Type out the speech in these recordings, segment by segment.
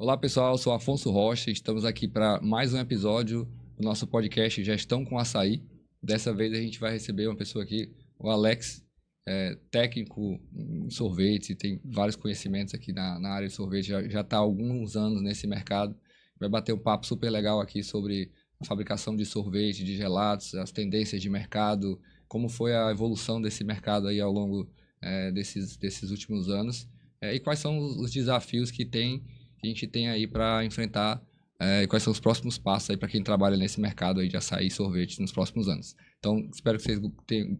Olá pessoal, eu sou Afonso Rocha, estamos aqui para mais um episódio do nosso podcast Gestão com Açaí. Dessa vez a gente vai receber uma pessoa aqui, o Alex, técnico em sorvete, tem vários conhecimentos aqui na área de sorvete, já está há alguns anos nesse mercado. Vai bater um papo super legal aqui sobre a fabricação de sorvete, de gelados, as tendências de mercado, como foi a evolução desse mercado aí ao longo desses últimos anos, e quais são os desafios que a gente tem aí para enfrentar, e quais são os próximos passos aí para quem trabalha nesse mercado aí de açaí e sorvete nos próximos anos. Então, espero que vocês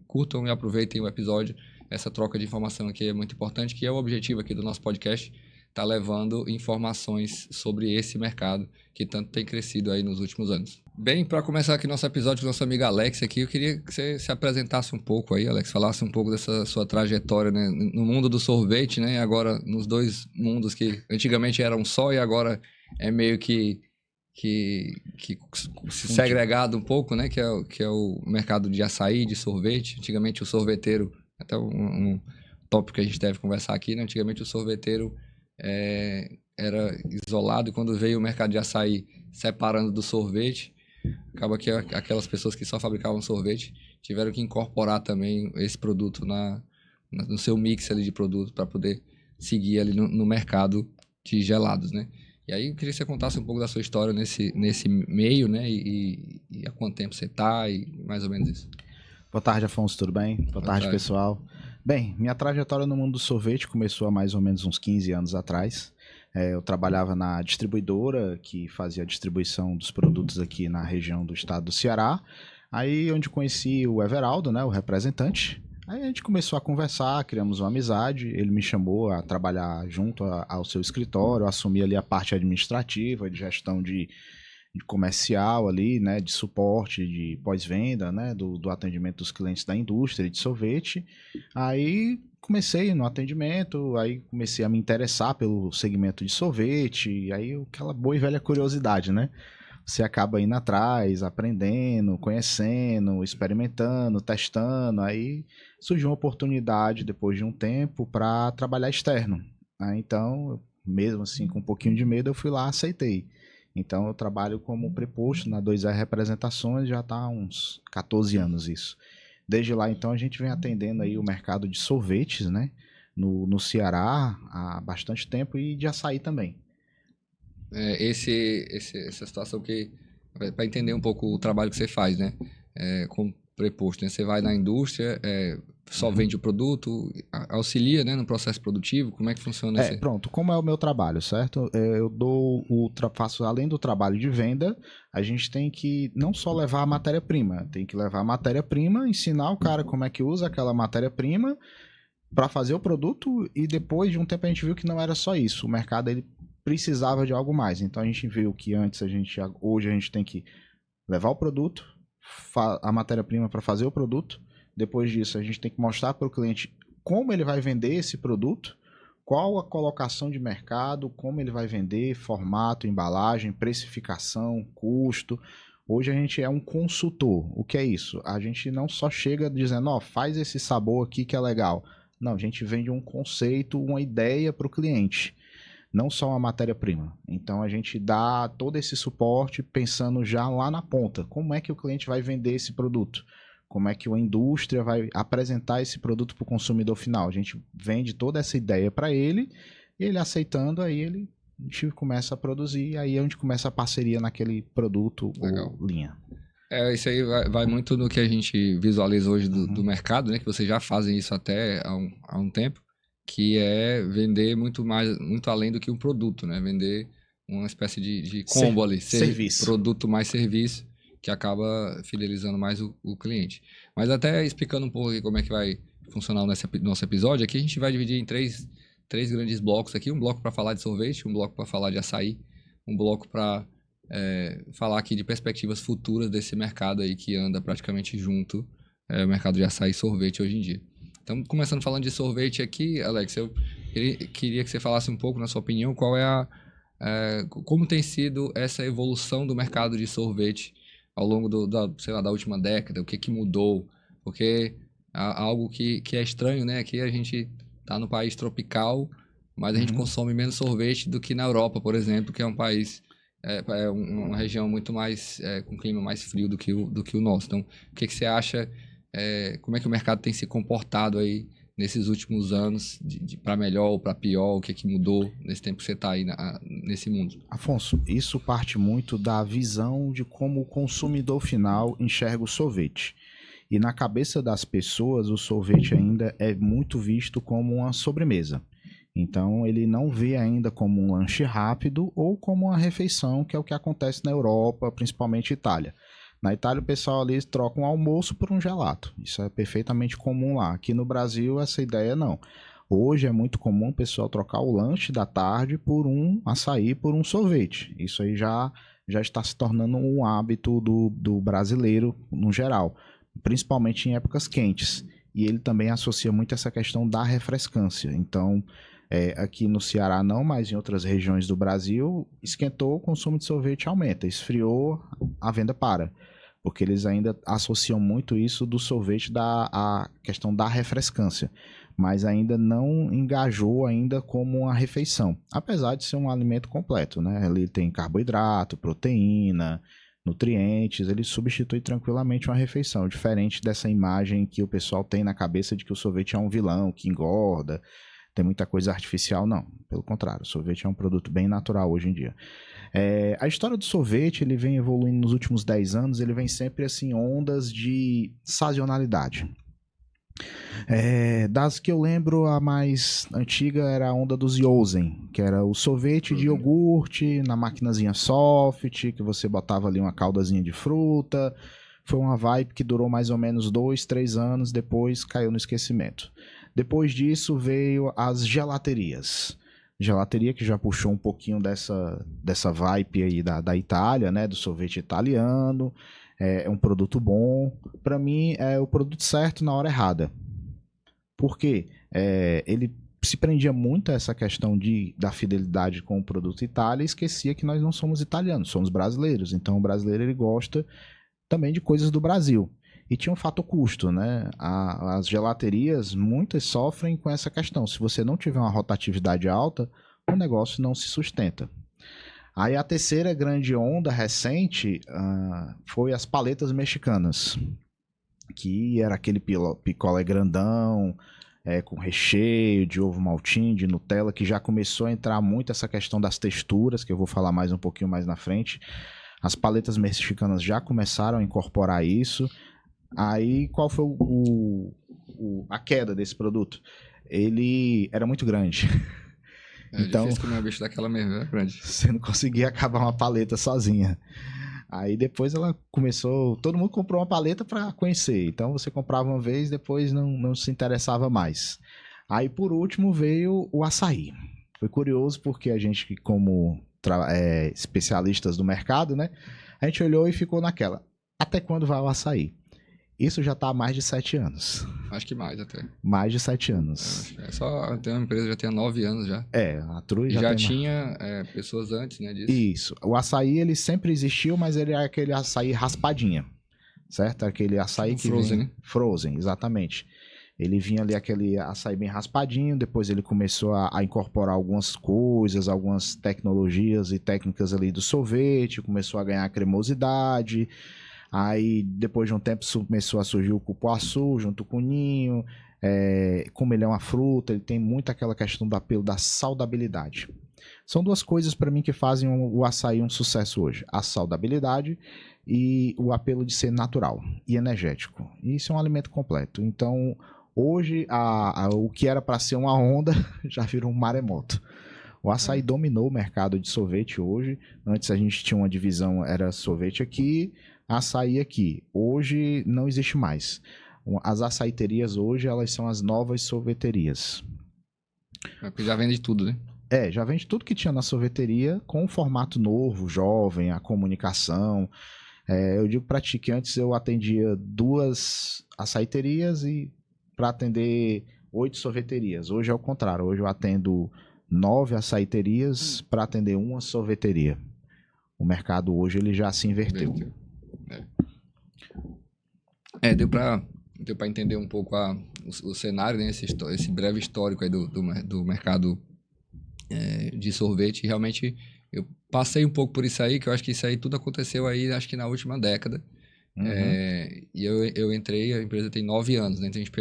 curtam e aproveitem o episódio. Essa troca de informação aqui é muito importante, que é o objetivo aqui do nosso podcast, tá levando informações sobre esse mercado que tanto tem crescido aí nos últimos anos. Bem, para começar aqui nosso episódio com nosso amigo Alex aqui, eu queria que você se apresentasse um pouco aí, Alex, falasse um pouco dessa sua trajetória, né, no mundo do sorvete, né, e agora nos dois mundos que antigamente eram só e agora é meio que se segregado um pouco, né, que é o mercado de açaí, de sorvete. Antigamente o sorveteiro, até um tópico que a gente deve conversar aqui, né, antigamente o sorveteiro era isolado, e quando veio o mercado de açaí separando do sorvete, acaba que aquelas pessoas que só fabricavam sorvete tiveram que incorporar também esse produto no seu mix ali de produto para poder seguir ali no mercado de gelados, né? E aí eu queria que você contasse um pouco da sua história nesse meio, né? E há quanto tempo você está e mais ou menos isso. Boa tarde, Afonso, tudo bem? Boa tarde, pessoal. Bem, minha trajetória no mundo do sorvete começou há mais ou menos uns 15 anos atrás. Eu trabalhava na distribuidora que fazia a distribuição dos produtos aqui na região do estado do Ceará. Aí onde conheci o Everaldo, né, o representante. Aí a gente começou a conversar, criamos uma amizade. Ele me chamou a trabalhar junto ao seu escritório, assumi ali a parte administrativa, de gestão de comercial ali, né, de suporte, de pós-venda, né, do atendimento dos clientes da indústria de sorvete. Aí comecei no atendimento, aí comecei a me interessar pelo segmento de sorvete, aí aquela boa e velha curiosidade, né? Você acaba indo atrás, aprendendo, conhecendo, experimentando, testando, aí surgiu uma oportunidade depois de um tempo para trabalhar externo. Então, mesmo assim, com um pouquinho de medo, eu fui lá, aceitei. Então eu trabalho como preposto na 2R Representações, já está há uns 14 anos isso. Desde lá então a gente vem atendendo aí o mercado de sorvetes, né, no Ceará há bastante tempo, e de açaí também. Essa situação que, para entender um pouco o trabalho que você faz, né, como preposto, né, você vai na indústria, só vende o produto, auxilia, né, no processo produtivo, como é que funciona esse? Pronto, como é o meu trabalho, certo? Eu faço, além do trabalho de venda, a gente tem que não só levar a matéria-prima, tem que levar a matéria-prima, ensinar o cara como é que usa aquela matéria-prima para fazer o produto, e depois de um tempo a gente viu que não era só isso, o mercado ele precisava de algo mais. Então a gente viu que hoje a gente tem que levar o produto, a matéria-prima para fazer o produto. Depois disso, a gente tem que mostrar para o cliente como ele vai vender esse produto, qual a colocação de mercado, como ele vai vender, formato, embalagem, precificação, custo. Hoje a gente é um consultor. O que é isso? A gente não só chega dizendo, ó, faz esse sabor aqui que é legal. Não, a gente vende um conceito, uma ideia para o cliente, não só uma matéria-prima. Então a gente dá todo esse suporte pensando já lá na ponta. Como é que o cliente vai vender esse produto? Como é que a indústria vai apresentar esse produto para o consumidor final? A gente vende toda essa ideia para ele, e ele aceitando, aí a gente começa a produzir, aí é onde começa a parceria naquele produto. Legal. Ou linha. Isso aí vai muito no que a gente visualiza hoje do mercado, né? Que vocês já fazem isso até há um tempo, que é vender muito além do que um produto, né? Vender uma espécie de combo ali. Serviço. Produto mais serviço, que acaba fidelizando mais o cliente. Mas até explicando um pouco aqui como é que vai funcionar o nosso episódio, aqui a gente vai dividir em três grandes blocos aqui. Um bloco para falar de sorvete, um bloco para falar de açaí, um bloco para falar aqui de perspectivas futuras desse mercado aí que anda praticamente junto, o mercado de açaí e sorvete hoje em dia. Então, começando falando de sorvete aqui, Alex, eu queria que você falasse um pouco, na sua opinião, qual é como tem sido essa evolução do mercado de sorvete ao longo da última década, o que mudou, porque algo que é estranho, né? Aqui a gente está no país tropical, mas a gente consome menos sorvete do que na Europa, por exemplo, que é um país, uma região muito mais, com clima mais frio do que o nosso. Então, o que você acha, como é que o mercado tem se comportado aí nesses últimos anos, para melhor ou para pior, o que mudou nesse tempo que você está aí nesse mundo? Afonso, isso parte muito da visão de como o consumidor final enxerga o sorvete. E na cabeça das pessoas, o sorvete ainda é muito visto como uma sobremesa. Então, ele não vê ainda como um lanche rápido ou como uma refeição, que é o que acontece na Europa, principalmente Itália. Na Itália, o pessoal ali troca um almoço por um gelato. Isso é perfeitamente comum lá. Aqui no Brasil, essa ideia não. Hoje é muito comum o pessoal trocar o lanche da tarde por um açaí, por um sorvete. Isso aí já está se tornando um hábito do brasileiro no geral, principalmente em épocas quentes. E ele também associa muito essa questão da refrescância. Então, aqui no Ceará não, mas em outras regiões do Brasil, esquentou, o consumo de sorvete aumenta. Esfriou, a venda para. Porque eles ainda associam muito isso do sorvete à questão da refrescância, mas ainda não engajou ainda como uma refeição, apesar de ser um alimento completo, né? Ele tem carboidrato, proteína, nutrientes, ele substitui tranquilamente uma refeição, diferente dessa imagem que o pessoal tem na cabeça de que o sorvete é um vilão, que engorda, tem muita coisa artificial, não. Pelo contrário, o sorvete é um produto bem natural hoje em dia. A história do sorvete, ele vem evoluindo nos últimos 10 anos, ele vem sempre assim, ondas de sazonalidade. Das que eu lembro, a mais antiga era a onda dos Yosen, que era o sorvete de iogurte na maquinazinha soft, que você botava ali uma caldazinha de fruta. Foi uma vibe que durou mais ou menos 2, 3 anos, depois caiu no esquecimento. Depois disso veio as gelaterias. Gelateria que já puxou um pouquinho dessa vibe aí da Itália, né, do sorvete italiano. É um produto bom. Para mim, é o produto certo na hora errada. Por quê? Ele se prendia muito a essa questão da fidelidade com o produto Itália e esquecia que nós não somos italianos, somos brasileiros. Então, o brasileiro ele gosta também de coisas do Brasil. E tinha um fato custo, né? As gelaterias, muitas sofrem com essa questão. Se você não tiver uma rotatividade alta, o negócio não se sustenta. Aí a terceira grande onda recente foi as paletas mexicanas, que era aquele picolé grandão, com recheio de ovo maltinho, de Nutella, que já começou a entrar muito essa questão das texturas, que eu vou falar mais um pouquinho mais na frente. As paletas mexicanas já começaram a incorporar isso. Aí, qual foi a queda desse produto? Ele era muito grande. Então, difícil comer um bicho daquela mesmo, é grande. Você não conseguia acabar uma paleta sozinha. Aí depois ela começou... Todo mundo comprou uma paleta para conhecer. Então você comprava uma vez, depois não se interessava mais. Aí por último veio o açaí. Foi curioso porque a gente, como especialistas do mercado, né? A gente olhou e ficou naquela. Até quando vai o açaí? Isso já está há mais de 7 anos. Acho que mais até. Mais de 7 anos. Tem uma empresa que já tem 9 anos já. A True já tinha pessoas antes, né, disso. Isso. O açaí, ele sempre existiu, mas ele é aquele açaí raspadinha, certo? Aquele açaí que Frozen, vem... né? Frozen, exatamente. Ele vinha ali aquele açaí bem raspadinho, depois ele começou a incorporar algumas coisas, algumas tecnologias e técnicas ali do sorvete, começou a ganhar cremosidade. Aí, depois de um tempo, começou a surgir o cupuaçu junto com o ninho. Como ele é uma fruta, ele tem muito aquela questão do apelo da saudabilidade. São duas coisas para mim que fazem o açaí um sucesso hoje. A saudabilidade e o apelo de ser natural e energético. Isso é um alimento completo. Então, hoje, o que era para ser uma onda já virou um maremoto. O açaí dominou o mercado de sorvete hoje. Antes a gente tinha uma divisão, era sorvete aqui, açaí aqui. Hoje não existe mais. As açaiterias hoje, elas são as novas sorveterias. Porque já vende tudo, né? Já vende tudo que tinha na sorveteria com um formato novo, jovem, a comunicação. Eu digo para ti que antes eu atendia 2 açaiterias e para atender 8 sorveterias. Hoje é o contrário. Hoje eu atendo 9 açaiterias para atender uma sorveteria. O mercado hoje ele já se inverteu. Deu para entender um pouco o cenário, né? Esse breve histórico aí do mercado de sorvete. E realmente eu passei um pouco por isso aí, que eu acho que isso aí tudo aconteceu aí, acho que na última década. E eu entrei, a empresa tem 9 anos, né? Então a gente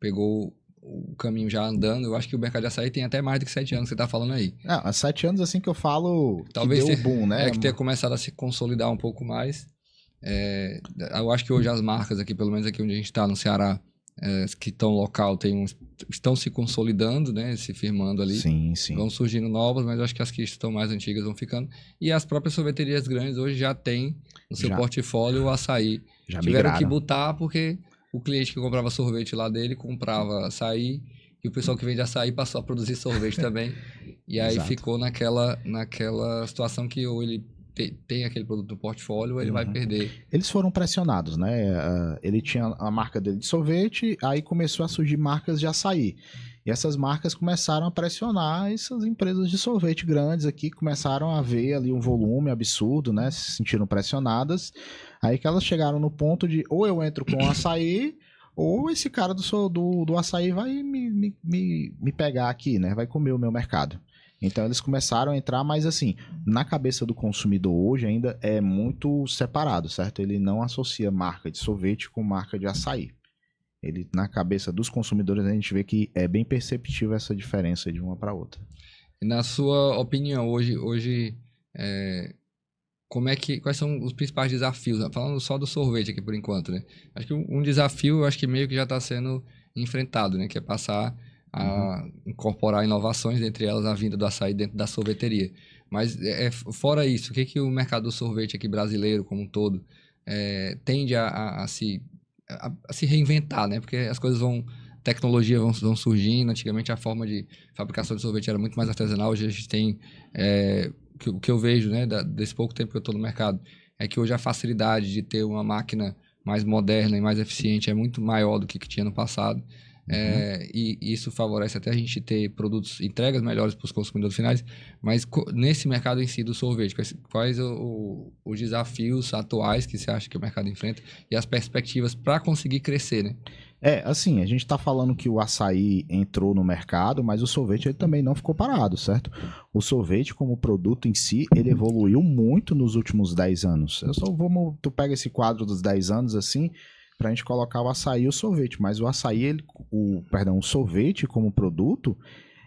pegou o caminho já andando. Eu acho que o mercado de açaí tem até mais do que 7 anos que você tá falando aí. Há 7 anos assim que eu falo que Talvez deu o boom, né? que tenha começado a se consolidar um pouco mais. Eu acho que hoje as marcas aqui, pelo menos aqui onde a gente está no Ceará, que estão local, estão se consolidando, né? Se firmando ali. Sim, sim. Vão surgindo novas, mas eu acho que as que estão mais antigas vão ficando. E as próprias sorveterias grandes hoje já têm no seu portfólio o açaí. Já tiveram migraram. que botar porque o cliente que comprava sorvete lá dele comprava açaí e o pessoal que vende açaí passou a produzir sorvete também. E aí ficou naquela situação que ou ele tem aquele produto no portfólio ou ele vai perder. Eles foram pressionados, né? Ele tinha a marca dele de sorvete, aí começou a surgir marcas de açaí. E essas marcas começaram a pressionar essas empresas de sorvete grandes aqui, começaram a ver ali um volume absurdo, né? Se sentiram pressionadas. Aí que elas chegaram no ponto de ou eu entro com açaí, ou esse cara do açaí vai me pegar aqui, né? Vai comer o meu mercado. Então eles começaram a entrar, mas assim, na cabeça do consumidor hoje ainda é muito separado, certo? Ele não associa marca de sorvete com marca de açaí. Ele, na cabeça dos consumidores, a gente vê que é bem perceptível essa diferença de uma para outra. E na sua opinião, hoje quais são os principais desafios? Falando só do sorvete aqui por enquanto, né? Acho que um desafio, eu acho que meio que já está sendo enfrentado, né? Que é passar a incorporar inovações, entre elas a vinda do açaí dentro da sorveteria. Mas, fora isso, o que o mercado do sorvete aqui brasileiro, como um todo, tende a se reinventar, né? Porque as coisas tecnologia vão surgindo. Antigamente a forma de fabricação de sorvete era muito mais artesanal. Hoje a gente tem, o que eu vejo, né, desse pouco tempo que eu estou no mercado, é que hoje a facilidade de ter uma máquina mais moderna e mais eficiente é muito maior do que tinha no passado. E isso favorece até a gente ter entregas melhores para os consumidores finais, mas nesse mercado em si do sorvete, quais os desafios atuais que você acha que o mercado enfrenta e as perspectivas para conseguir crescer, né? Assim, a gente está falando que o açaí entrou no mercado, mas o sorvete ele também não ficou parado, certo? O sorvete como produto em si, ele evoluiu muito nos últimos 10 anos. Tu pega esse quadro dos 10 anos assim, pra gente colocar o açaí e o sorvete, mas o açaí, o sorvete como produto,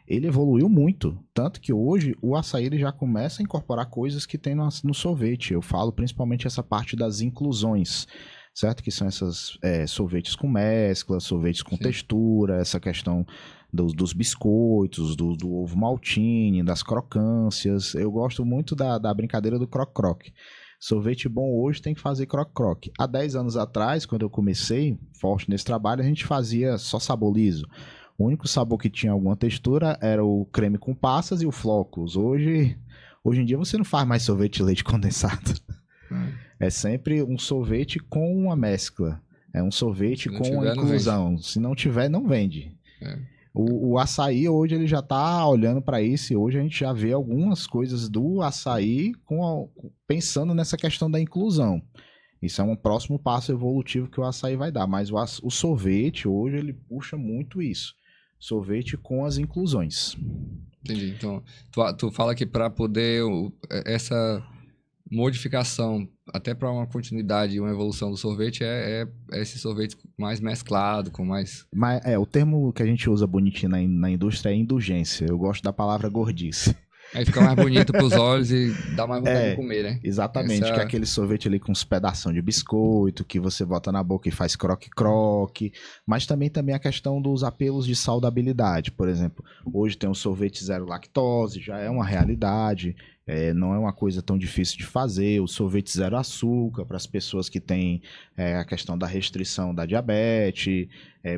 ele evoluiu muito, tanto que hoje o açaí ele já começa a incorporar coisas que tem no sorvete. Eu falo principalmente essa parte das inclusões, certo? Que são essas sorvetes com mescla, sorvetes com textura, essa questão dos biscoitos, do ovo maltine, das crocâncias. Eu gosto muito da brincadeira do croc-croc. Sorvete bom hoje tem que fazer croc-croc. Há 10 anos atrás, quando eu comecei forte nesse trabalho, a gente fazia só sabor liso. O único sabor que tinha alguma textura era o creme com passas e o flocos. Hoje em dia você não faz mais sorvete de leite condensado. É sempre um sorvete com uma mescla. É um sorvete com uma inclusão. Se não tiver, não vende. O açaí hoje ele já está olhando para isso, e hoje a gente já vê algumas coisas do açaí pensando nessa questão da inclusão. Isso é um próximo passo evolutivo que o açaí vai dar, mas o sorvete hoje ele puxa muito isso. Sorvete com as inclusões. Entendi. Então, tu fala que para poder essa modificação, até para uma continuidade e uma evolução do sorvete, é esse sorvete mais mesclado, com mais... Mas o termo que a gente usa bonitinho na indústria é indulgência. Eu gosto da palavra gordice. Aí fica mais bonito pros olhos e dá mais vontade de comer, né? Exatamente, que é aquele sorvete ali com uns pedaços de biscoito, que você bota na boca e faz croque-croque, mas também a questão dos apelos de saudabilidade. Por exemplo, hoje tem um sorvete zero lactose, já é uma realidade, não é uma coisa tão difícil de fazer. O sorvete zero açúcar, para as pessoas que têm a questão da restrição da diabetes,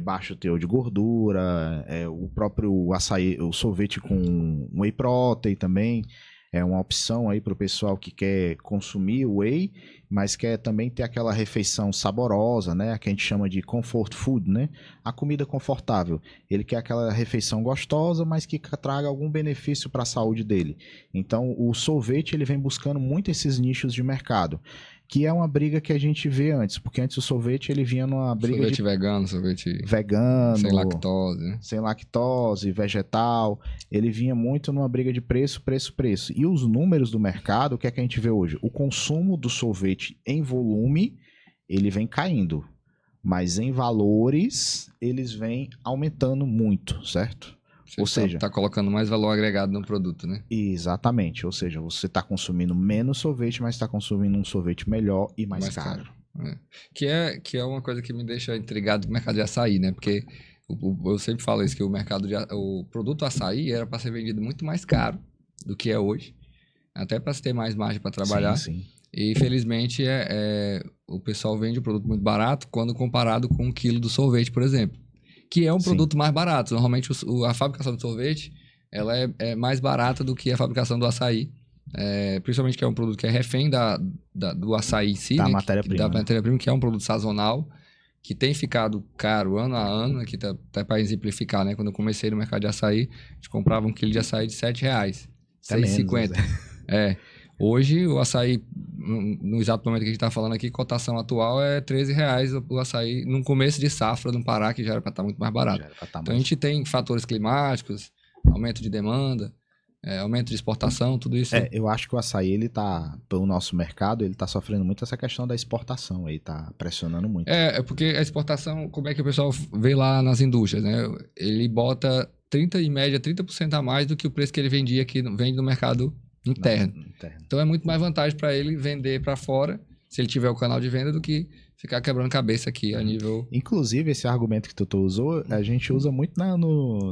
baixo teor de gordura, o próprio açaí, o sorvete com whey protein também é uma opção aí para o pessoal que quer consumir whey, mas quer também ter aquela refeição saborosa, né? Que a gente chama de comfort food, né? A comida confortável. Ele quer aquela refeição gostosa, mas que traga algum benefício para a saúde dele. Então, o sorvete ele vem buscando muito esses nichos de mercado. que é uma briga que a gente vê antes, porque antes o sorvete ele vinha numa briga sorvete vegano, sorvete vegano, sem lactose, né? Sem lactose, vegetal, ele vinha muito numa briga de preço, preço, preço. E os números do mercado, o que é que a gente vê hoje? O consumo do sorvete em volume, ele vem caindo, mas em valores, eles vêm aumentando muito, certo? Ou seja, tá colocando mais valor agregado no produto, né? Exatamente. Ou seja, você está consumindo menos sorvete, mas está consumindo um sorvete melhor e mais caro. É. Que é uma coisa que me deixa intrigado com o mercado de açaí, né? Porque eu sempre falo isso, que o produto açaí era para ser vendido muito mais caro do que é hoje. Até para se ter mais margem para trabalhar. Sim. E, infelizmente, o pessoal vende o produto muito barato quando comparado com 1 quilo do sorvete, por exemplo. Que é um produto mais barato. Normalmente, a fabricação do sorvete ela é mais barata do que a fabricação do açaí. Principalmente que é um produto que é refém do açaí em si, da né? matéria-prima. Da matéria-prima, que é um produto sazonal, que tem ficado caro ano a ano, aqui até para exemplificar, né? Quando eu comecei no mercado de açaí, a gente comprava 1 quilo de açaí de R$7, R$6,50. Hoje, o açaí, no exato momento que a gente está falando aqui, cotação atual é R$13 o açaí, no começo de safra no Pará, que já era para estar muito mais barato. Então, a gente tem fatores climáticos, aumento de demanda, aumento de exportação, tudo isso. Eu acho que o açaí, ele tá, pelo nosso mercado, ele tá sofrendo muito essa questão da exportação, aí tá pressionando muito. Porque a exportação, como é que o pessoal vê lá nas indústrias, né? Ele bota em média 30% a mais do que o preço que ele vendia aqui, vende no mercado interno. Então é muito mais vantagem para ele vender para fora, se ele tiver o canal de venda, do que ficar quebrando cabeça aqui a nível... Inclusive, esse argumento que tu usou, a gente usa muito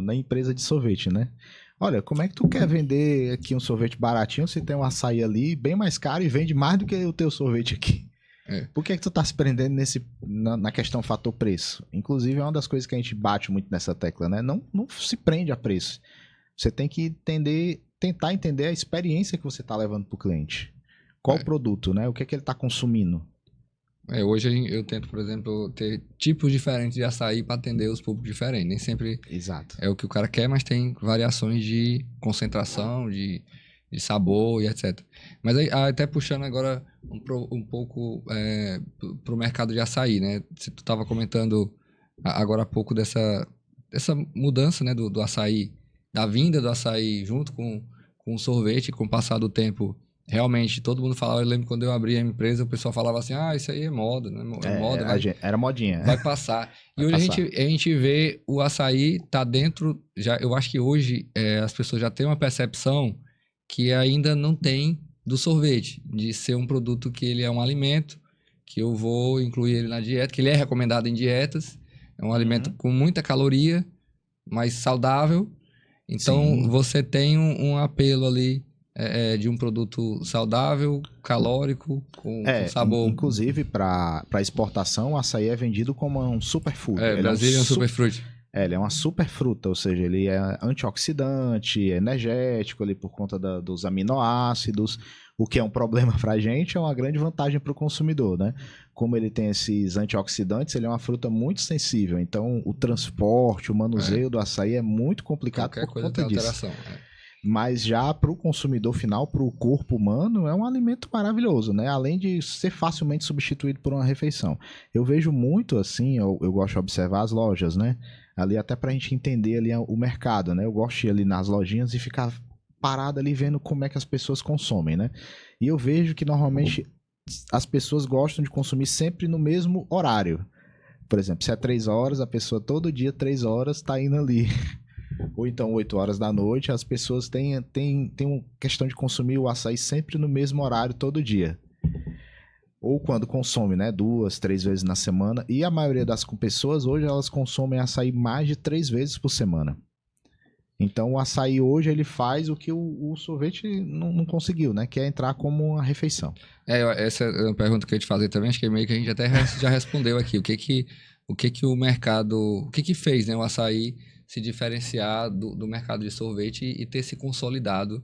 na empresa de sorvete, né? Olha, como é que tu quer vender aqui um sorvete baratinho se tem um açaí ali bem mais caro e vende mais do que o teu sorvete aqui? Por que tu tá se prendendo na questão fator preço? Inclusive, é uma das coisas que a gente bate muito nessa tecla, né? Não se prende a preço. Você tem que tentar entender a experiência que você está levando para o cliente. Qual o produto, né? O que é que ele está consumindo? Hoje eu tento, por exemplo, ter tipos diferentes de açaí para atender os públicos diferentes. Nem sempre é o que o cara quer, mas tem variações de concentração, de sabor e etc. Mas aí, até puxando agora um pouco para o mercado de açaí, né? Você estava comentando agora há pouco dessa mudança, né, do açaí, da vinda do açaí junto com o sorvete, com o passar do tempo. Realmente, todo mundo falava, eu lembro quando eu abri a empresa, o pessoal falava assim, isso aí é moda, né? Moda, era modinha. Vai passar. E hoje a gente vê o açaí tá dentro, eu acho que hoje as pessoas já têm uma percepção que ainda não tem do sorvete, de ser um produto que ele é um alimento, que eu vou incluir ele na dieta, que ele é recomendado em dietas, é um alimento com muita caloria, mas saudável. Então, você tem um apelo ali de um produto saudável, calórico, com sabor. Inclusive, para exportação, o açaí é vendido como um superfood. Brasília é um superfruit. Ele é uma superfruta, ou seja, ele é antioxidante, energético ali por conta dos aminoácidos, o que é um problema para a gente, é uma grande vantagem para o consumidor, né? Como ele tem esses antioxidantes, ele é uma fruta muito sensível, então o transporte, o manuseio do açaí é muito complicado por conta disso. Alteração. Mas já para o consumidor final, para o corpo humano, é um alimento maravilhoso, né? Além de ser facilmente substituído por uma refeição. Eu vejo muito assim, eu gosto de observar as lojas, né? Ali até para a gente entender ali o mercado, né? Eu gosto de ir ali nas lojinhas e ficar parado ali vendo como é que as pessoas consomem, né? E eu vejo que normalmente as pessoas gostam de consumir sempre no mesmo horário. Por exemplo, se é 3 horas, a pessoa todo dia 3 horas está indo ali. Ou então 8 horas da noite, as pessoas têm uma questão de consumir o açaí sempre no mesmo horário todo dia. Ou quando consome, né, 2, 3 vezes na semana. E a maioria das pessoas hoje, elas consomem açaí mais de 3 vezes por semana. Então o açaí hoje, ele faz o que o sorvete não conseguiu, né, que é entrar como uma refeição. Essa é uma pergunta que eu ia te fazer também, acho que meio que a gente até já respondeu aqui. O que o mercado, o que fez, né, o açaí se diferenciar do mercado de sorvete e ter se consolidado.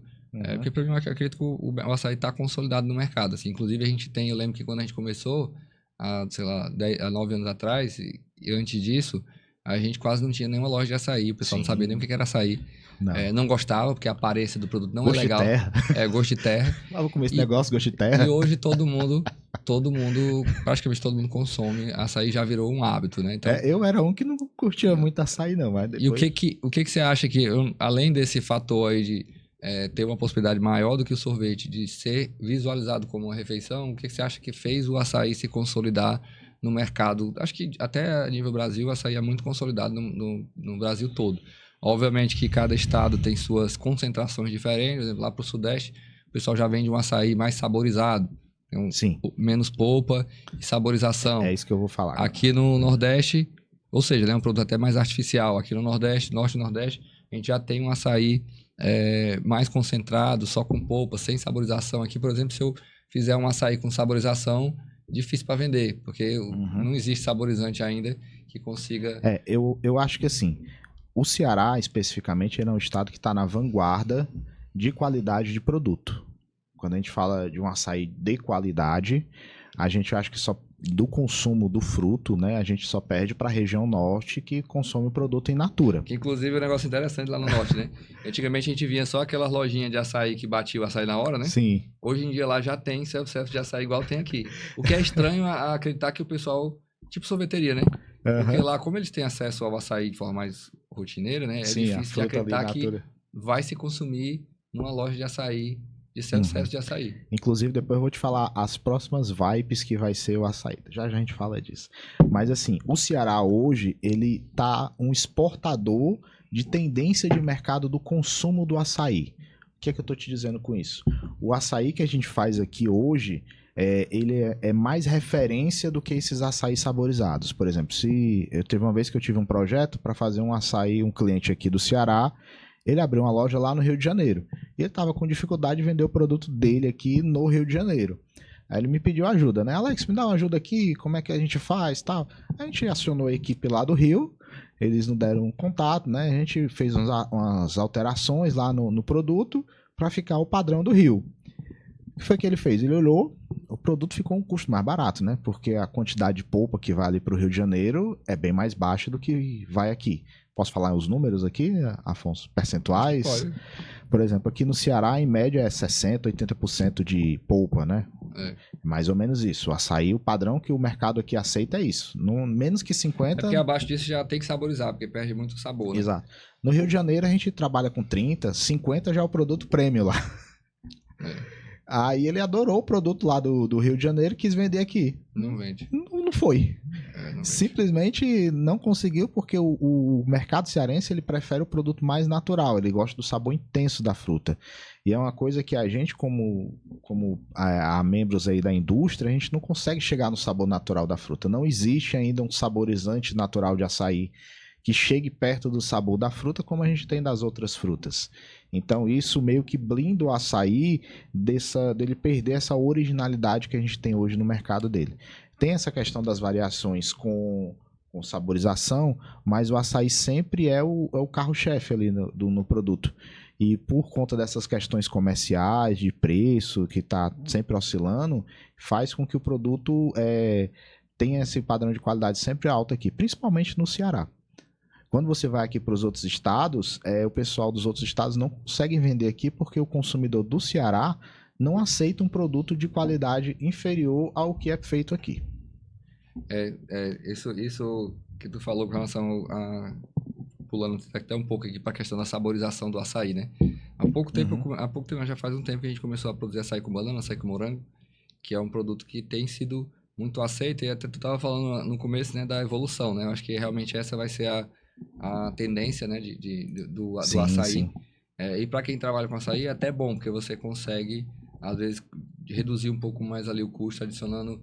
Porque para mim, eu acredito que o açaí está consolidado no mercado. Assim. Inclusive, eu lembro que quando a gente começou, há 9 anos atrás, e antes disso, a gente quase não tinha nenhuma loja de açaí. O pessoal não sabia nem o que era açaí. Não gostava, porque a aparência do produto não é legal. Gosto de terra. Gosto de terra. Vamos comer esse negócio, gosto de terra. E hoje todo mundo praticamente todo mundo consome. Açaí já virou um hábito, né? Então, eu era um que não curtia muito açaí, não. Mas depois... E o que você acha que, além desse fator aí de ter uma possibilidade maior do que o sorvete de ser visualizado como uma refeição, o que você acha que fez o açaí se consolidar no mercado? Acho que até a nível Brasil, o açaí é muito consolidado no Brasil todo. Obviamente que cada estado tem suas concentrações diferentes. Por exemplo, lá para o Sudeste, o pessoal já vende um açaí mais saborizado. Sim. Menos polpa e saborização. É isso que eu vou falar. Aqui no Nordeste, ou seja, né, um produto até mais artificial. Aqui no Nordeste, Norte e Nordeste, a gente já tem um açaí mais concentrado, só com polpa, sem saborização. Aqui, por exemplo, se eu fizer um açaí com saborização, difícil para vender, porque não existe saborizante ainda que consiga... Eu acho que assim, o Ceará, especificamente, ele é um estado que está na vanguarda de qualidade de produto. Quando a gente fala de um açaí de qualidade, a gente acha que só do consumo do fruto, né, a gente só perde para a região norte que consome o produto in natura. Que inclusive é um negócio interessante lá no norte, né? Antigamente a gente via só aquelas lojinhas de açaí que batia o açaí na hora, né? Sim. Hoje em dia lá já tem self-service de açaí igual tem aqui. O que é estranho a acreditar que o pessoal, tipo sorveteria, né? Porque lá, como eles têm acesso ao açaí de forma mais rotineira, né? É difícil de acreditar que vai se consumir numa loja de açaí, de self-service de açaí. Inclusive, depois eu vou te falar as próximas vibes que vai ser o açaí. Já a gente fala disso. Mas assim, o Ceará hoje, ele tá um exportador de tendência de mercado do consumo do açaí. O que é que eu tô te dizendo com isso? O açaí que a gente faz aqui hoje, ele é mais referência do que esses açaí saborizados. Por exemplo, teve uma vez que eu tive um projeto para fazer um açaí, um cliente aqui do Ceará, ele abriu uma loja lá no Rio de Janeiro. E ele estava com dificuldade de vender o produto dele aqui no Rio de Janeiro. Aí ele me pediu ajuda, né? Alex, me dá uma ajuda aqui, como é que a gente faz, tal. A gente acionou a equipe lá do Rio, eles nos deram um contato, né? A gente fez umas alterações lá no produto para ficar o padrão do Rio. O que foi que ele fez? Ele olhou, o produto ficou um custo mais barato, né? Porque a quantidade de polpa que vai ali para o Rio de Janeiro é bem mais baixa do que vai aqui. Posso falar os números aqui, Afonso? Percentuais? Pode. Por exemplo, aqui no Ceará, em média, é 60%, 80% de polpa, né? Mais ou menos isso. O açaí, o padrão que o mercado aqui aceita é isso. Menos que 50%... É porque abaixo disso já tem que saborizar, porque perde muito sabor, né? Exato. No Rio de Janeiro, a gente trabalha com 30%, 50% já é o produto prêmio lá. Aí ele adorou o produto lá do Rio de Janeiro e quis vender aqui. Não vende. Não foi. Simplesmente não conseguiu porque o mercado cearense ele prefere o produto mais natural, ele gosta do sabor intenso da fruta. E é uma coisa que a gente, como membros aí da indústria, a gente não consegue chegar no sabor natural da fruta. Não existe ainda um saborizante natural de açaí que chegue perto do sabor da fruta como a gente tem das outras frutas. Então isso meio que blinda o açaí dele perder essa originalidade que a gente tem hoje no mercado dele. Tem essa questão das variações com saborização, mas o açaí sempre é o carro-chefe ali no produto. E por conta dessas questões comerciais, de preço, que está sempre oscilando, faz com que o produto tenha esse padrão de qualidade sempre alto aqui, principalmente no Ceará. Quando você vai aqui para os outros estados, o pessoal dos outros estados não consegue vender aqui porque o consumidor do Ceará não aceita um produto de qualidade inferior ao que é feito aqui. Isso que tu falou com relação pulando até um pouco aqui para a questão da saborização do açaí, né? Há pouco tempo, já faz um tempo que a gente começou a produzir açaí com banana, açaí com morango, que é um produto que tem sido muito aceito, e até tu estava falando no começo, né, da evolução, né? Eu acho que realmente essa vai ser a tendência, né, do açaí. Sim. E para quem trabalha com açaí é até bom, porque você consegue, às vezes, reduzir um pouco mais ali o custo, adicionando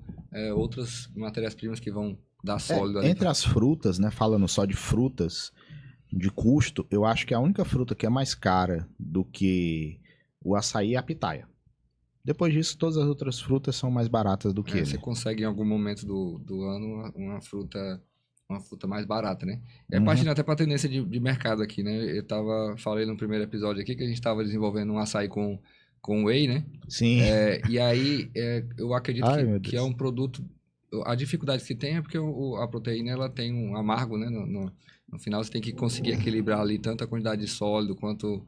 outras matérias-primas que vão dar sólido ali. Entre as frutas, né, falando só de frutas, de custo, eu acho que a única fruta que é mais cara do que o açaí é a pitaia. Depois disso, todas as outras frutas são mais baratas do que ele. Você consegue em algum momento do ano uma fruta mais barata, né? Partindo até para a tendência de mercado aqui, né? Falei no primeiro episódio aqui que a gente estava desenvolvendo um açaí com whey, né? Sim. E aí, eu acredito que é um produto... A dificuldade que tem é porque a proteína ela tem um amargo, né? No final, você tem que conseguir equilibrar ali tanto a quantidade de sólido quanto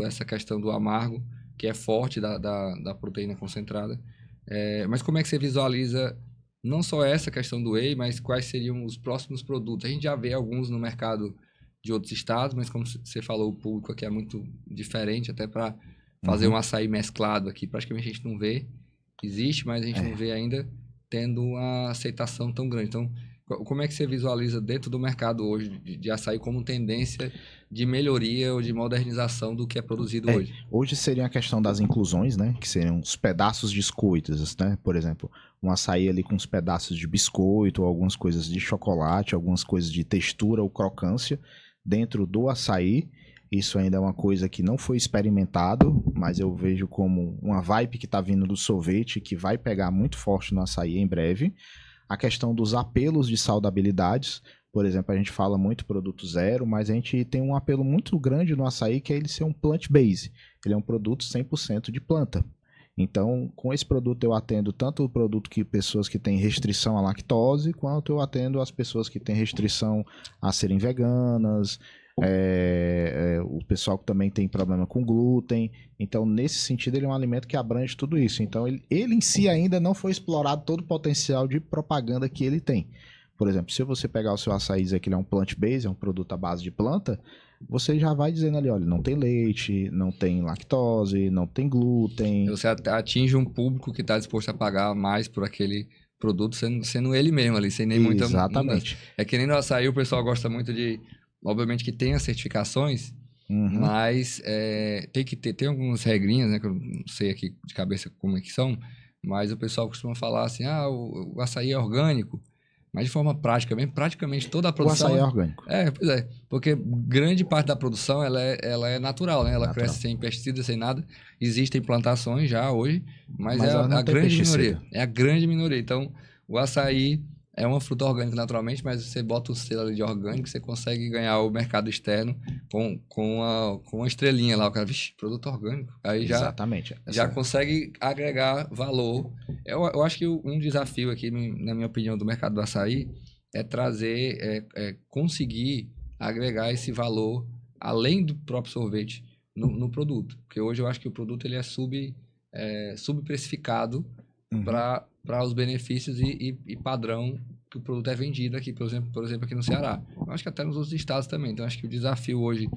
essa questão do amargo, que é forte da proteína concentrada. Mas como é que você visualiza não só essa questão do whey, mas quais seriam os próximos produtos? A gente já vê alguns no mercado de outros estados, mas como você falou, o público aqui é muito diferente, até para fazer um açaí mesclado aqui, praticamente a gente não vê. Existe, mas a gente não vê ainda tendo uma aceitação tão grande. Então, como é que você visualiza dentro do mercado hoje de açaí como tendência de melhoria ou de modernização do que é produzido hoje? Hoje seria a questão das inclusões, né? Que seriam os pedaços de biscoitos, né? Por exemplo, um açaí ali com uns pedaços de biscoito, algumas coisas de chocolate, algumas coisas de textura ou crocância dentro do açaí. Isso ainda é uma coisa que não foi experimentado, mas eu vejo como uma vibe que está vindo do sorvete, que vai pegar muito forte no açaí em breve. A questão dos apelos de saudabilidades, por exemplo, a gente fala muito produto zero, mas a gente tem um apelo muito grande no açaí, que é ele ser um plant-based. Ele é um produto 100% de planta. Então, com esse produto eu atendo tanto o produto que pessoas que têm restrição à lactose, quanto eu atendo as pessoas que têm restrição a serem veganas, o pessoal que também tem problema com glúten. Então, nesse sentido, ele é um alimento que abrange tudo isso. Então, ele em si ainda não foi explorado todo o potencial de propaganda que ele tem. Por exemplo, se você pegar o seu açaí e dizer que ele é um plant-based, é um produto à base de planta, você já vai dizendo ali, olha, não tem leite, não tem lactose, não tem glúten. Você atinge um público que está disposto a pagar mais por aquele produto, sendo ele mesmo ali, sem nem muita mudança. Exatamente. É que nem no açaí o pessoal gosta muito de... Obviamente que tem as certificações, mas tem algumas regrinhas, né? Que eu não sei aqui de cabeça como é que são, mas o pessoal costuma falar assim, o açaí é orgânico, mas de forma prática, mesmo, praticamente toda a produção... O açaí é orgânico. Pois é, porque grande parte da produção ela é natural, né? Ela cresce sem pesticidas, sem nada. Existem plantações já hoje, mas é a grande minoria. É a grande minoria. Então, o açaí... É uma fruta orgânica naturalmente, mas você bota o selo ali de orgânico, você consegue ganhar o mercado externo com uma estrelinha lá. O cara, vixe, produto orgânico. Aí Exatamente. Já consegue agregar valor. Eu acho que um desafio aqui, na minha opinião, do mercado do açaí é trazer, conseguir agregar esse valor além do próprio sorvete no produto. Porque hoje eu acho que o produto ele é subprecificado para os benefícios e padrão que o produto é vendido aqui, por exemplo, aqui no Ceará. Eu acho que até nos outros estados também. Então, acho que o desafio hoje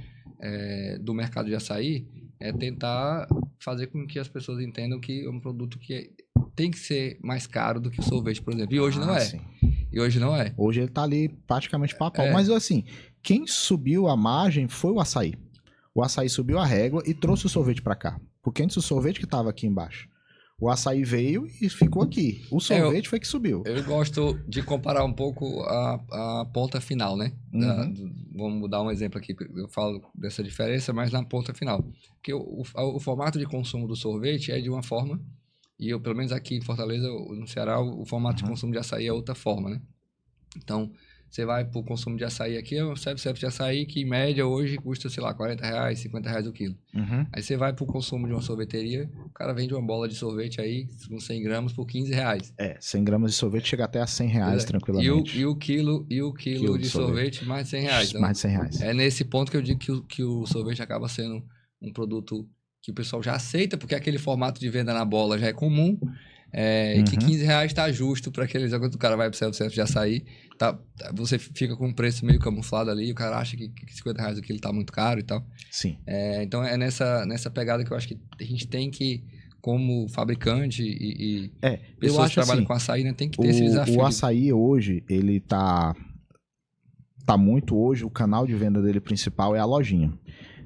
do mercado de açaí é tentar fazer com que as pessoas entendam que é um produto que tem que ser mais caro do que o sorvete, por exemplo. E hoje não é. Sim. E hoje não é. Hoje ele tá ali praticamente pau a pau. Mas assim, quem subiu a margem foi o açaí. O açaí subiu a régua e trouxe o sorvete para cá. Porque antes o sorvete que estava aqui embaixo. O açaí veio e ficou aqui. O sorvete foi que subiu. Eu gosto de comparar um pouco a ponta final, né? Vamos dar um exemplo aqui. Eu falo dessa diferença, mas na ponta final. Porque o formato de consumo do sorvete é de uma forma, e eu, pelo menos aqui em Fortaleza, no Ceará, o formato de consumo de açaí é outra forma, né? Então, você vai para o consumo de açaí aqui, é um self-service de açaí que, em média, hoje custa, sei lá, R$40, R$50 o quilo. Aí você vai para o consumo de uma sorveteria, o cara vende uma bola de sorvete aí, com 100 gramas, por R$15. 100 gramas de sorvete chega até a R$100 tranquilamente. E o quilo de sorvete, mais de R$100. Então, mais de R$100. É nesse ponto que eu digo que o sorvete acaba sendo um produto que o pessoal já aceita, porque aquele formato de venda na bola já é comum. E que R$15 tá justo para aqueles... Quando o cara vai pro self-service de açaí, você fica com um preço meio camuflado ali, o cara acha que R$50 o quilo tá muito caro e tal. Sim. Então é nessa pegada que eu acho que a gente tem que, como fabricante e pessoas que trabalham com açaí, né, tem que ter esse desafio. O açaí hoje, ele tá muito hoje, o canal de venda dele principal é a lojinha.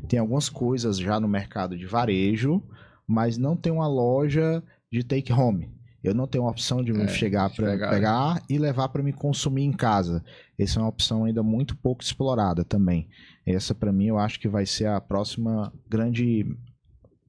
Tem algumas coisas já no mercado de varejo, mas não tem uma loja de take home. Eu não tenho uma opção de chegar para pegar e levar para me consumir em casa. Essa é uma opção ainda muito pouco explorada também. Essa, para mim, eu acho que vai ser a próxima grande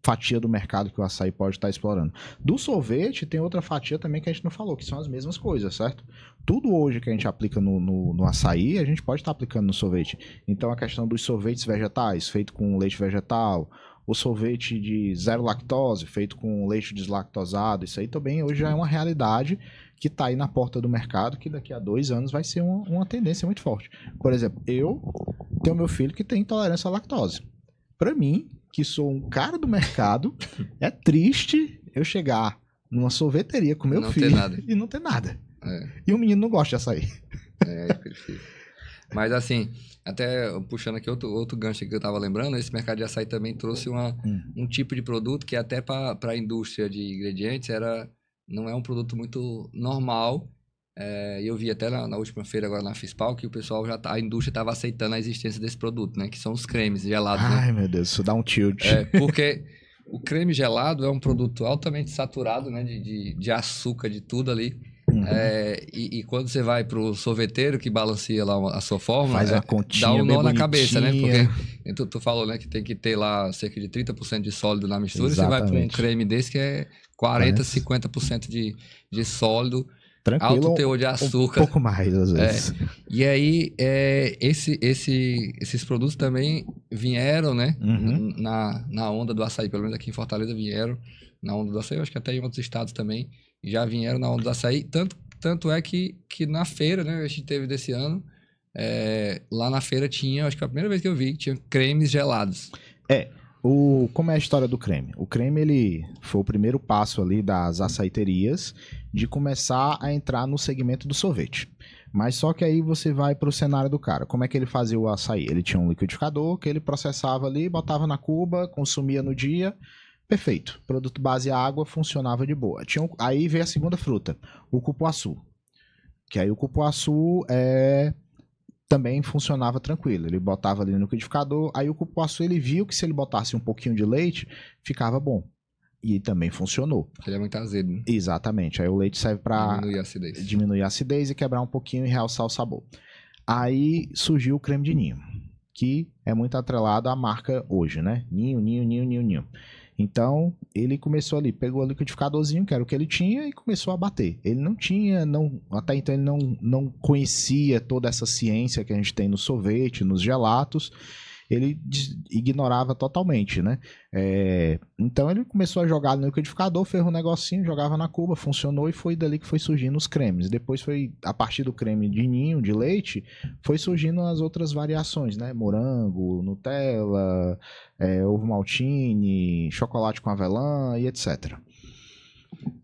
fatia do mercado que o açaí pode estar explorando. Do sorvete, tem outra fatia também que a gente não falou, que são as mesmas coisas, certo? Tudo hoje que a gente aplica no açaí, a gente pode estar aplicando no sorvete. Então, a questão dos sorvetes vegetais, feito com leite vegetal, o sorvete de zero lactose, feito com leite deslactosado, isso aí também hoje já é uma realidade que está aí na porta do mercado, que daqui a 2 anos vai ser uma tendência muito forte. Por exemplo, eu tenho meu filho que tem intolerância à lactose. Para mim, que sou um cara do mercado, é triste eu chegar numa sorveteria com meu filho e não ter nada. E o menino não gosta de açaí. Perfeito. Mas assim, até puxando aqui outro gancho que eu tava lembrando, esse mercado de açaí também trouxe um tipo de produto que até para a indústria de ingredientes não é um produto muito normal. E eu vi até na última feira, agora na Fispal, que o pessoal a indústria estava aceitando a existência desse produto, né? Que são os cremes gelados, né? Ai, meu Deus, isso dá um tilt. Porque o creme gelado é um produto altamente saturado, né? De açúcar, de tudo ali. E quando você vai pro sorveteiro que balanceia lá a sua fórmula, faz uma continha dá um nó na bonitinha. cabeça, né? Porque tu falou, né, que tem que ter lá cerca de 30% de sólido na mistura. Exatamente. Você vai para um creme desse que é 40, 50% de sólido. Tranquilo, alto teor de açúcar. Um pouco mais, às vezes. E aí, esses produtos também vieram, né? Na onda do açaí, pelo menos aqui em Fortaleza vieram na onda do açaí. Eu acho que até em outros estados também já vieram na onda do açaí. Tanto é que na feira, né? A gente teve desse ano, lá na feira tinha, acho que a primeira vez que eu vi, tinha cremes gelados. Como é a história do creme? O creme, ele foi o primeiro passo ali das açaiterias de começar a entrar no segmento do sorvete. Mas só que aí você vai para o cenário do cara. Como é que ele fazia o açaí? Ele tinha um liquidificador que ele processava ali, botava na cuba, consumia no dia. Perfeito. Produto base água funcionava de boa. Aí veio a segunda fruta, o cupuaçu. Que aí o cupuaçu também funcionava tranquilo. Ele botava ali no liquidificador, aí o cupuaçu ele viu que se ele botasse um pouquinho de leite, ficava bom. E também funcionou. Ele é muito azedo, né? Exatamente. Aí o leite serve para diminuir a acidez e quebrar um pouquinho e realçar o sabor. Aí surgiu o creme de ninho, que é muito atrelado à marca hoje, né? Ninho. Então, ele começou ali, pegou o liquidificadorzinho, que era o que ele tinha, e começou a bater. Ele não tinha, até então ele não conhecia toda essa ciência que a gente tem no sorvete, nos gelatos. Ele ignorava totalmente, né? Então ele começou a jogar no liquidificador, fez um negocinho, jogava na cuba, funcionou e foi dali que foi surgindo os cremes. Depois foi, a partir do creme de ninho, de leite, foi surgindo as outras variações, né? Morango, Nutella, ovo maltine, chocolate com avelã e etc.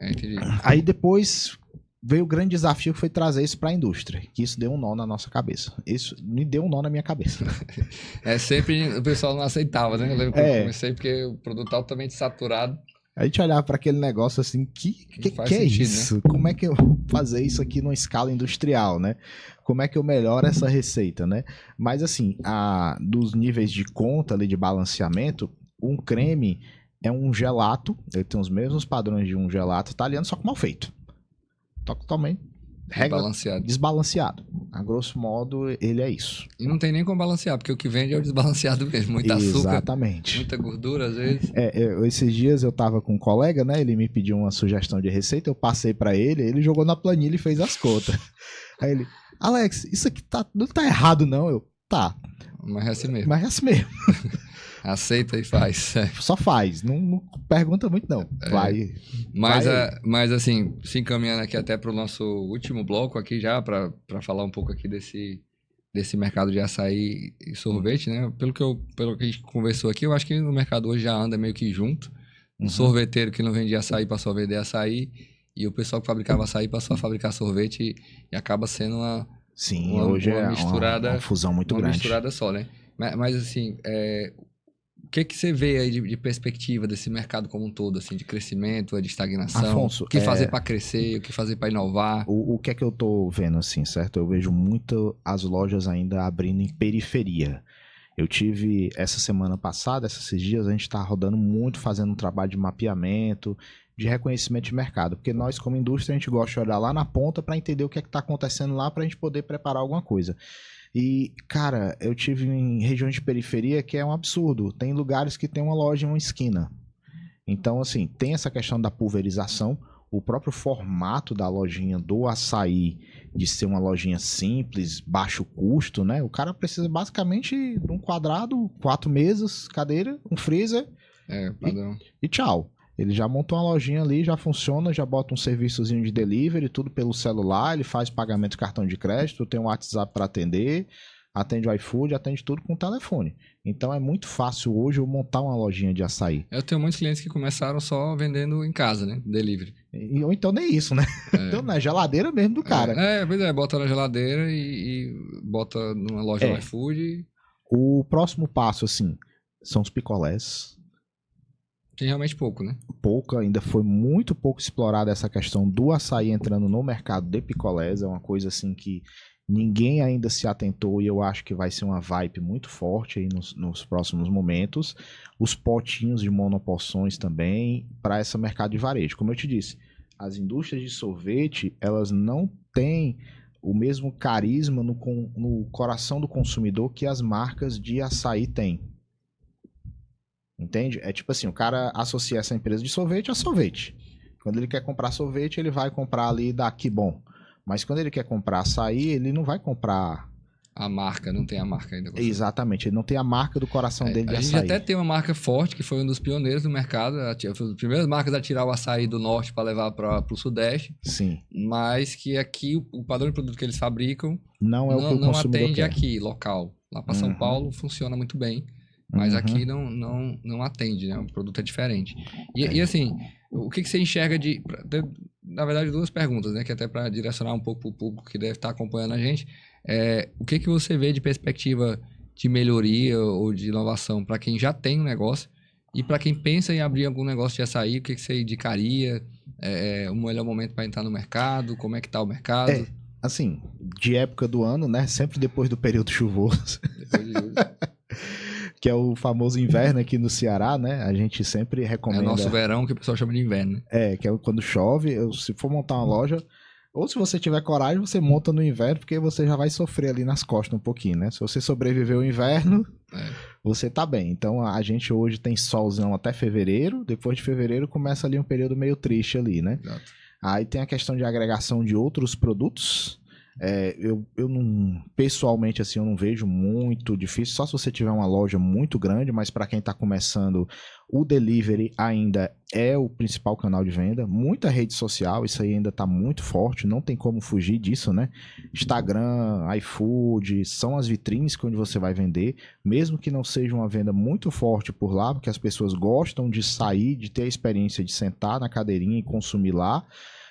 Entendi. Aí depois veio o grande desafio que foi trazer isso para a indústria, que isso deu um nó na nossa cabeça. Isso me deu um nó na minha cabeça. Sempre o pessoal não aceitava, né? Eu lembro que eu comecei porque o produto altamente saturado. A gente olhava para aquele negócio assim, que é isso? Né? Como é que eu vou fazer isso aqui numa escala industrial, né? Como é que eu melhoro essa receita, né? Mas assim, dos níveis de conta ali de balanceamento, um creme é um gelato, ele tem os mesmos padrões de um gelato italiano, só que mal feito. Totalmente desbalanceado. A grosso modo, ele é isso. E não tem nem como balancear, porque o que vende é o desbalanceado mesmo. Muita açúcar, exatamente. Muita gordura, às vezes. Esses dias eu tava com um colega, né? Ele me pediu uma sugestão de receita, eu passei pra ele jogou na planilha e fez as contas. Aí ele, Alex, isso aqui não tá errado não. Eu, tá. Mas é assim mesmo. Mas é assim mesmo. Aceita e faz. Só faz, não pergunta muito não. Vai. Mas assim, se encaminhando aqui até para o nosso último bloco aqui já, para falar um pouco aqui desse mercado de açaí e sorvete, né? Pelo que a gente conversou aqui, eu acho que o mercado hoje já anda meio que junto. Um sorveteiro que não vendia açaí passou a vender açaí, e o pessoal que fabricava açaí passou a fabricar sorvete, e acaba sendo uma misturada, uma fusão muito grande. Uma misturada só, né? Mas assim, o que você vê aí de perspectiva desse mercado como um todo, assim, de crescimento, de estagnação? Afonso, o que fazer para crescer, o que fazer para inovar? O que é que eu tô vendo, assim, certo? Eu vejo muito as lojas ainda abrindo em periferia. Eu tive, essa semana passada, esses dias, a gente tá rodando muito, fazendo um trabalho de mapeamento, de reconhecimento de mercado. Porque nós, como indústria, a gente gosta de olhar lá na ponta para entender o que é que tá acontecendo lá para a gente poder preparar alguma coisa. E, cara, eu tive em regiões de periferia que é um absurdo. Tem lugares que tem uma loja em uma esquina. Então, assim, tem essa questão da pulverização. O próprio formato da lojinha do açaí, de ser uma lojinha simples, baixo custo, né? O cara precisa basicamente de um quadrado, 4 mesas, cadeira, um freezer padrão. E tchau. Ele já montou uma lojinha ali, já funciona, já bota um serviçozinho de delivery, tudo pelo celular, ele faz pagamento de cartão de crédito, tem um WhatsApp para atender, atende o iFood, atende tudo com o telefone. Então é muito fácil hoje eu montar uma lojinha de açaí. Eu tenho muitos clientes que começaram só vendendo em casa, né? Delivery. Ou então nem isso, né? Então na geladeira mesmo do cara. Pois é, bota na geladeira e bota numa loja do iFood. O próximo passo, assim, são os picolés. Tem realmente pouco, né? Pouco, ainda foi muito pouco explorada essa questão do açaí entrando no mercado de picolés. É uma coisa assim que ninguém ainda se atentou e eu acho que vai ser uma vibe muito forte aí nos próximos momentos. Os potinhos de monoporções também para esse mercado de varejo. Como eu te disse, as indústrias de sorvete, elas não têm o mesmo carisma no coração do consumidor que as marcas de açaí têm. Entende? É tipo assim, o cara associa essa empresa de sorvete a sorvete. Quando ele quer comprar sorvete, ele vai comprar ali da Que Bom. Mas quando ele quer comprar açaí, ele não vai comprar... A marca, não tem a marca ainda. Exatamente, ele não tem a marca do coração dele de açaí. A gente até tem uma marca forte, que foi um dos pioneiros do mercado, foi uma das primeiras marcas a tirar o açaí do norte para levar para o sudeste. Sim. Mas que aqui, o padrão de produto que eles fabricam não atende quer. Aqui, local. Lá para São Paulo funciona muito bem. Mas aqui não atende, né? O produto é diferente. E assim, o que você enxerga de... Na verdade, duas perguntas, né? Que até para direcionar um pouco para o público que deve estar acompanhando a gente. O que você vê de perspectiva de melhoria ou de inovação para quem já tem um negócio e para quem pensa em abrir algum negócio de açaí, o que você indicaria? O melhor momento para entrar no mercado? Como é que está o mercado? Assim, de época do ano, né? Sempre depois do período chuvoso. Depois de julho. Que é o famoso inverno aqui no Ceará, né? A gente sempre recomenda... É o nosso verão, que o pessoal chama de inverno, né? Que é quando chove. Se for montar uma loja, ou se você tiver coragem, você monta no inverno, porque você já vai sofrer ali nas costas um pouquinho, né? Se você sobreviver ao inverno, você tá bem. Então, a gente hoje tem solzão até fevereiro. Depois de fevereiro, começa ali um período meio triste ali, né? Exato. Aí tem a questão de agregação de outros produtos. Eu não, pessoalmente assim, eu não vejo muito difícil, só se você tiver uma loja muito grande, mas para quem está começando, o delivery ainda é o principal canal de venda. Muita rede social, isso aí ainda está muito forte, não tem como fugir disso, né? Instagram, iFood, são as vitrines onde você vai vender, mesmo que não seja uma venda muito forte por lá, porque as pessoas gostam de sair, de ter a experiência de sentar na cadeirinha e consumir lá.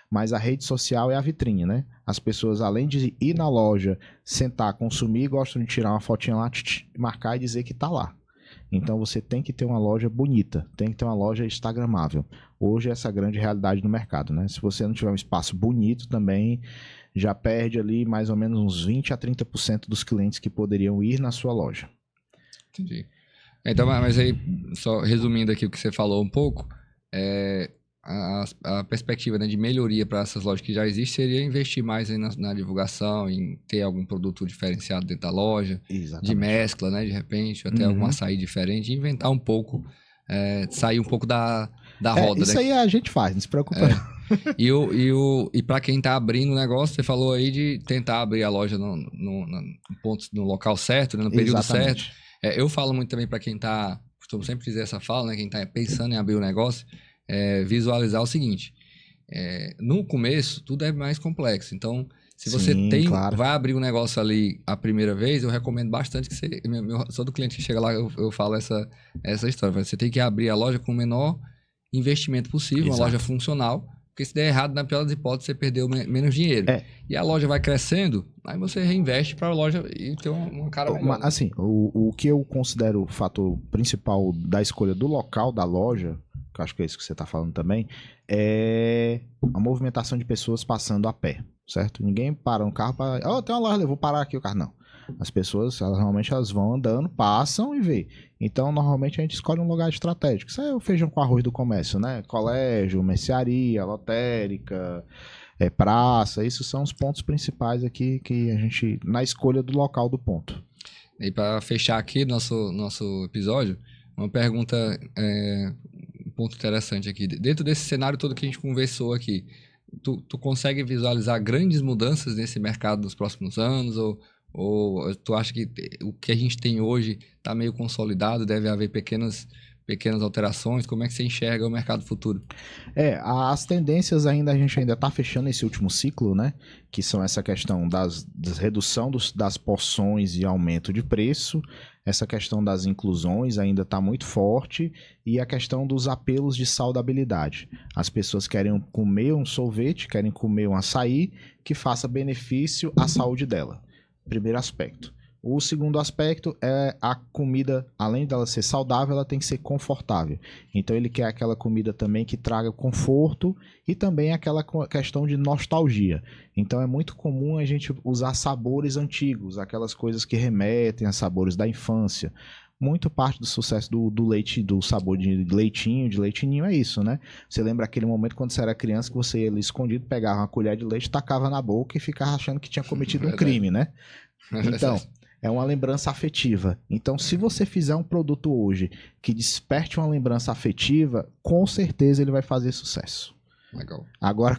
Mas a rede social é a vitrine, né? As pessoas, além de ir na loja, sentar, consumir, gostam de tirar uma fotinha lá, marcar e dizer que tá lá. Então você tem que ter uma loja bonita, tem que ter uma loja instagramável. Hoje é essa grande realidade no mercado, né? Se você não tiver um espaço bonito também, já perde ali mais ou menos uns 20 a 30% dos clientes que poderiam ir na sua loja. Entendi. Então, mas aí, só resumindo aqui o que você falou um pouco, a perspectiva, né, de melhoria para essas lojas que já existem seria investir mais aí na divulgação, em ter algum produto diferenciado dentro da loja. Exatamente. De mescla, né, de repente, até algum açaí diferente, inventar um pouco, sair um pouco da roda. Isso, né? Aí a gente faz, não se preocupa não. E para quem está abrindo o negócio, você falou aí de tentar abrir a loja no local certo, né, no período certo. Eu falo muito também para quem está, costumo sempre dizer essa fala, né, quem está pensando em abrir o negócio, visualizar o seguinte, no começo tudo é mais complexo, então se você vai abrir um negócio ali a primeira vez, eu recomendo bastante que você, todo cliente que chega lá eu falo essa história, você tem que abrir a loja com o menor investimento possível, uma loja funcional, porque se der errado, na pior das hipóteses, você perdeu menos dinheiro. E a loja vai crescendo, aí você reinveste para a loja e ter uma cara melhor. Assim, o que eu considero o fator principal da escolha do local da loja, que eu acho que é isso que você está falando também, é a movimentação de pessoas passando a pé, certo? Ninguém para um carro para... tem uma loja, eu vou parar aqui o carro. Não. As pessoas, normalmente, elas vão andando, passam e vê. Então, normalmente, a gente escolhe um lugar estratégico. Isso é o feijão com arroz do comércio, né? Colégio, mercearia, lotérica, praça. Esses são os pontos principais aqui que a gente... na escolha do local do ponto. E para fechar aqui nosso episódio, uma pergunta... um ponto interessante aqui. Dentro desse cenário todo que a gente conversou aqui, tu consegue visualizar grandes mudanças nesse mercado nos próximos anos? Ou tu acha que o que a gente tem hoje está meio consolidado, deve haver pequenas pequenas alterações? Como é que você enxerga o mercado futuro? As tendências a gente ainda está fechando esse último ciclo, né? Que são essa questão das redução das porções e aumento de preço, essa questão das inclusões ainda está muito forte e a questão dos apelos de saudabilidade. As pessoas querem comer um sorvete, querem comer um açaí que faça benefício à saúde dela. Primeiro aspecto. O segundo aspecto é a comida, além dela ser saudável, ela tem que ser confortável. Então ele quer aquela comida também que traga conforto e também aquela questão de nostalgia. Então é muito comum a gente usar sabores antigos, aquelas coisas que remetem a sabores da infância. Muito parte do sucesso do leite, do sabor de leitinho, de leitinho é isso, né? Você lembra aquele momento quando você era criança que você ia ali escondido, pegava uma colher de leite, tacava na boca e ficava achando que tinha cometido um crime, né? Então, é uma lembrança afetiva. Então, se você fizer um produto hoje que desperte uma lembrança afetiva, com certeza ele vai fazer sucesso. Legal. Agora,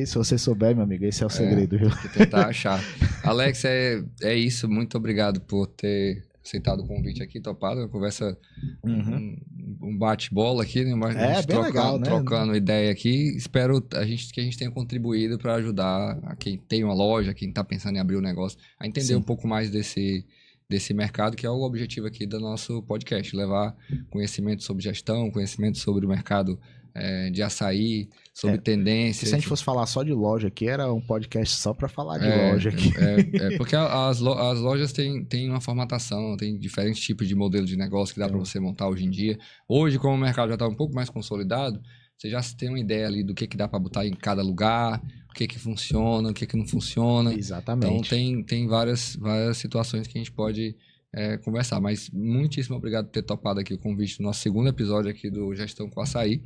se você souber, meu amigo, esse é o segredo, viu? Tem que tentar achar. Alex, é isso. Muito obrigado por ter aceitado o convite aqui, topado. Uma conversa, um bate-bola aqui, né? Bem legal, né? Trocando ideia aqui. Espero que a gente tenha contribuído para ajudar a quem tem uma loja, quem está pensando em abrir um negócio, a entender um pouco mais desse mercado, que é o objetivo aqui do nosso podcast, levar conhecimento sobre gestão, conhecimento sobre o mercado de açaí, sobre tendências. Se a gente fosse falar só de loja aqui, era um podcast só para falar de loja aqui. Porque as lojas têm uma formatação, tem diferentes tipos de modelo de negócio que dá para você montar hoje em dia. Hoje, como o mercado já está um pouco mais consolidado, você já tem uma ideia ali do que dá para botar em cada lugar, o que funciona, o que não funciona. Exatamente. Então, tem várias situações que a gente pode conversar. Mas muitíssimo obrigado por ter topado aqui o convite do nosso segundo episódio aqui do Gestão com Açaí.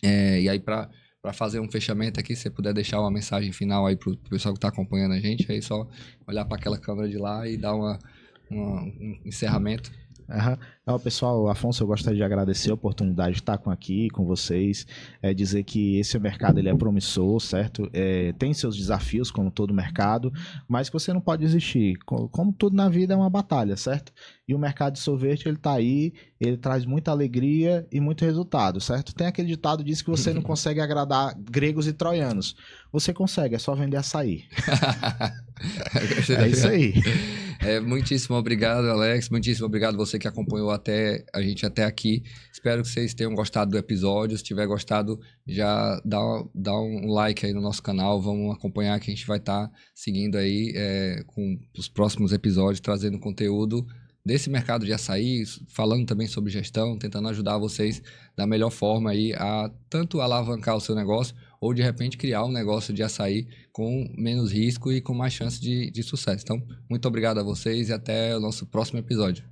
E aí, para fazer um fechamento aqui, se você puder deixar uma mensagem final aí pro pessoal que está acompanhando a gente, aí só olhar para aquela câmera de lá e dar um encerramento. Então, pessoal, Afonso, eu gostaria de agradecer a oportunidade de estar aqui com vocês, dizer que esse mercado ele é promissor, certo? Tem seus desafios, como todo mercado, mas que você não pode desistir. Como tudo na vida é uma batalha, certo? E o mercado de sorvete, ele tá aí, ele traz muita alegria e muito resultado, certo? Tem aquele ditado que diz que você não consegue agradar gregos e troianos. Você consegue, é só vender açaí. É isso aí. Muitíssimo obrigado, Alex. Muitíssimo obrigado você que acompanhou a gente até aqui. Espero que vocês tenham gostado do episódio. Se tiver gostado, já dá um like aí no nosso canal. Vamos acompanhar que a gente vai estar seguindo aí com os próximos episódios, trazendo conteúdo desse mercado de açaí, falando também sobre gestão, tentando ajudar vocês da melhor forma aí a tanto alavancar o seu negócio ou de repente criar um negócio de açaí com menos risco e com mais chance de sucesso. Então, muito obrigado a vocês e até o nosso próximo episódio.